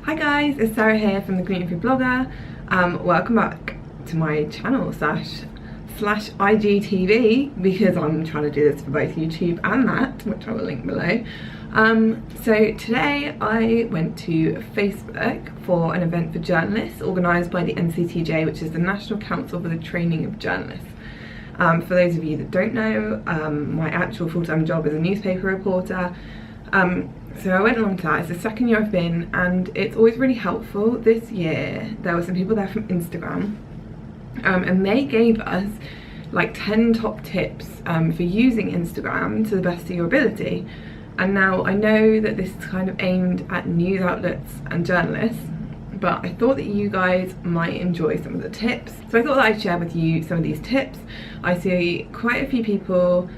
Hi guys, it's Sarah here from the Gluten Free Blogger. Welcome back to my channel slash IGTV, because I'm trying to do this for both YouTube and that, which I will link below. So today I went to Facebook for an event for journalists organised by the NCTJ, which is the National Council for the Training of Journalists. For those of you that don't know, my actual full-time job is a newspaper reporter. So I went along to that. It's the second year I've been, and it's always really helpful. This year there were some people there from Instagram, and they gave us like 10 top tips for using Instagram to the best of your ability. And now I know that this is kind of aimed at news outlets and journalists, but I thought that you guys might enjoy some of the tips. So I thought that I'd share with you some of these tips. I see quite a few people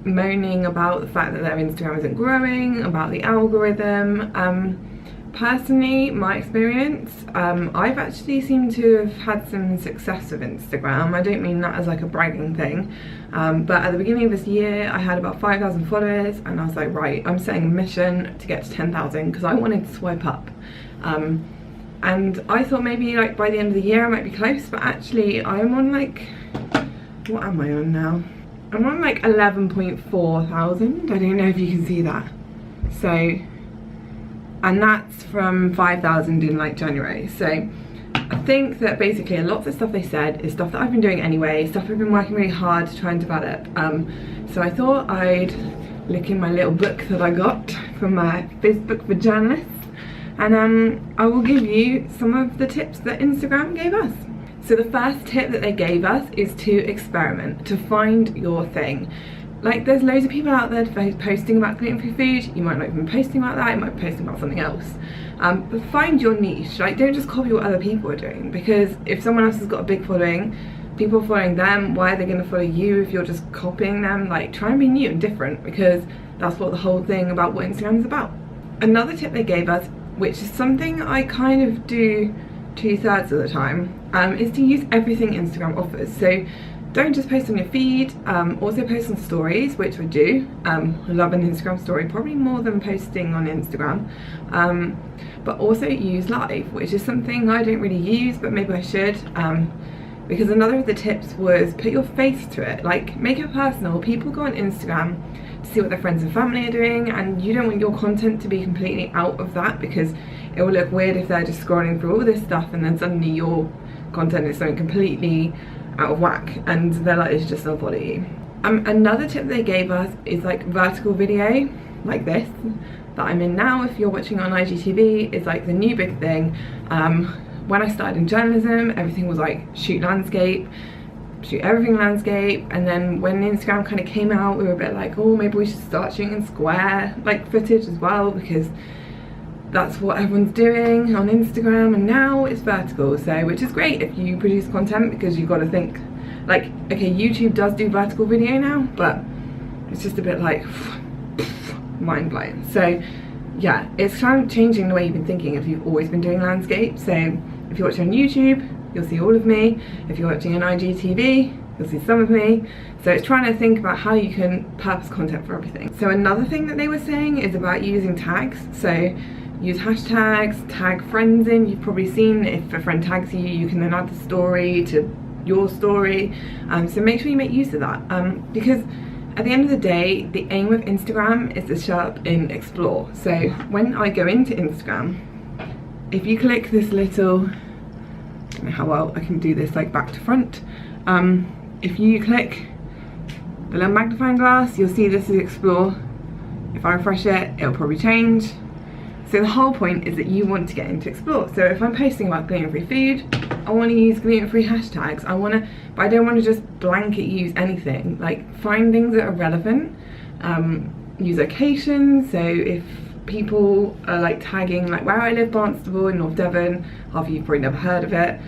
moaning about the fact that their Instagram isn't growing, about the algorithm. Personally, my experience, I've actually seemed to have had some success with Instagram. I don't mean that as like a bragging thing, but at the beginning of this year I had about 5,000 followers, and I was like, right, I'm setting a mission to get to 10,000 because I wanted to swipe up. And I thought maybe like by the end of the year I might be close, but actually I'm on like, what am I on now? I'm on like 11.4 thousand. I don't know if you can see that. So, and that's from 5,000 in like January. So I think that basically a lot of the stuff they said is stuff that I've been doing anyway, stuff I've been working really hard to try and develop. So I thought I'd look in my little book that I got from my Facebook for journalists, and I will give you some of the tips that Instagram gave us. So the first tip that they gave us is to experiment, to find your thing. Like, there's loads of people out there posting about gluten-free food. You might not even be posting about that, you might be posting about something else. But find your niche. Like, don't just copy what other people are doing, because if someone else has got a big following, people following them, why are they going to follow you if you're just copying them? Like, try and be new and different, because that's what the whole thing about what Instagram is about. Another tip they gave us, which is something I kind of do 2/3 of the time, is to use everything Instagram offers. So don't just post on your feed, also post on stories, which I do. I love an Instagram story, probably more than posting on Instagram. But also use live, which is something I don't really use, but maybe I should. Because another of the tips was put your face to it, like make it personal. People go on Instagram to see what their friends and family are doing, and you don't want your content to be completely out of that, because it will look weird if they're just scrolling through all this stuff and then suddenly your content is something completely out of whack and they're like, it's just not follow you. Another tip they gave us is like vertical video, like this that I'm in now. If you're watching on IGTV, it's like the new big thing. When I started in journalism, everything was like shoot landscape, shoot everything landscape, and then when Instagram kind of came out, we were a bit like, oh, maybe we should start shooting square like footage as well, because that's what everyone's doing on Instagram. And now it's vertical, so which is great if you produce content, because you've got to think like, okay, YouTube does do vertical video now, but it's just a bit like mind blowing. So yeah, it's kind of changing the way you've been thinking if you've always been doing landscape. So if you're watching on YouTube, you'll see all of me. If you're watching on IGTV, you'll see some of me. So it's trying to think about how you can purpose content for everything. So another thing that they were saying is about using tags. So use hashtags, tag friends in. You've probably seen if a friend tags you, you can then add the story to your story. So make sure you make use of that, because at the end of the day, the aim of Instagram is to show up in Explore. So when I go into Instagram, if you click this little, I don't know how well I can do this like back to front. If you click the little magnifying glass, you'll see this is Explore. If I refresh it, it'll probably change. So the whole point is that you want to get into Explore. So if I'm posting about gluten-free food, I want to use gluten-free hashtags. But I don't want to just blanket use anything. Like, find things that are relevant. Use locations. So if people are like tagging like where I live, Barnstable in North Devon, half of you probably never heard of it.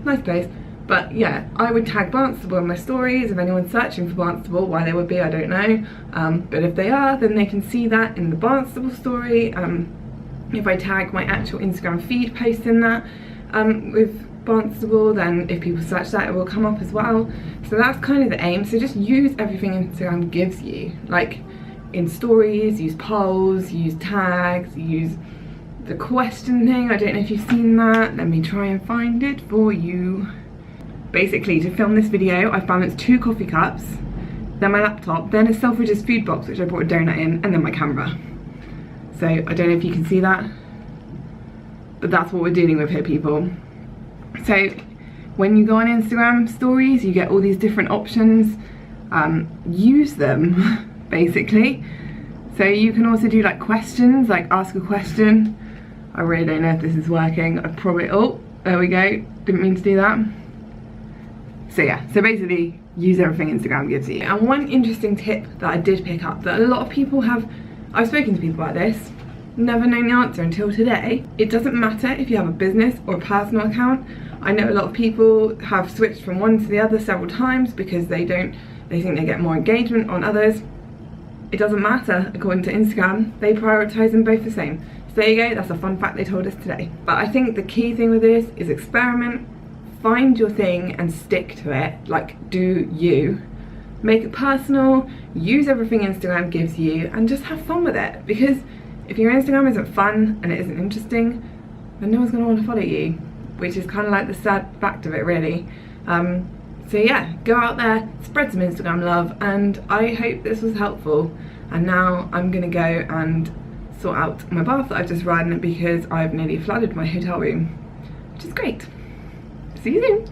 Nice place. But yeah, I would tag Barnstable in my stories. If anyone's searching for Barnstable, why they would be, I don't know. But if they are, then they can see that in the Barnstable story. If I tag my actual Instagram feed post in that with Barnstable, then if people search that, it will come up as well. So that's kind of the aim. So just use everything Instagram gives you. Like in stories, use polls, use tags, use the question thing. I don't know if you've seen that. Let me try and find it for you. Basically, to film this video, I've balanced 2 coffee cups, then my laptop, then a Selfridges food box which I brought a donut in, and then my camera. So I don't know if you can see that, but that's what we're dealing with here, people. So when you go on Instagram stories, you get all these different options. Use them, basically. So you can also do like questions, like ask a question. I really don't know if this is working. I probably, oh, there we go. Didn't mean to do that. So yeah, so basically use everything Instagram gives you. And one interesting tip that I did pick up that a lot of people have, I've spoken to people about this, never known the answer until today. It doesn't matter if you have a business or a personal account. I know a lot of people have switched from one to the other several times because they think they get more engagement on others. It doesn't matter, according to Instagram, they prioritise them both the same. So there you go, that's a fun fact they told us today. But I think the key thing with this is experiment, find your thing and stick to it, like do you. Make it personal, use everything Instagram gives you and just have fun with it. Because if your Instagram isn't fun and it isn't interesting, then no one's gonna want to follow you, which is kind of like the sad fact of it, really. So yeah, go out there, spread some Instagram love, and I hope this was helpful. And now I'm gonna go and sort out my bath that I've just run because I've nearly flooded my hotel room, which is great. See you soon.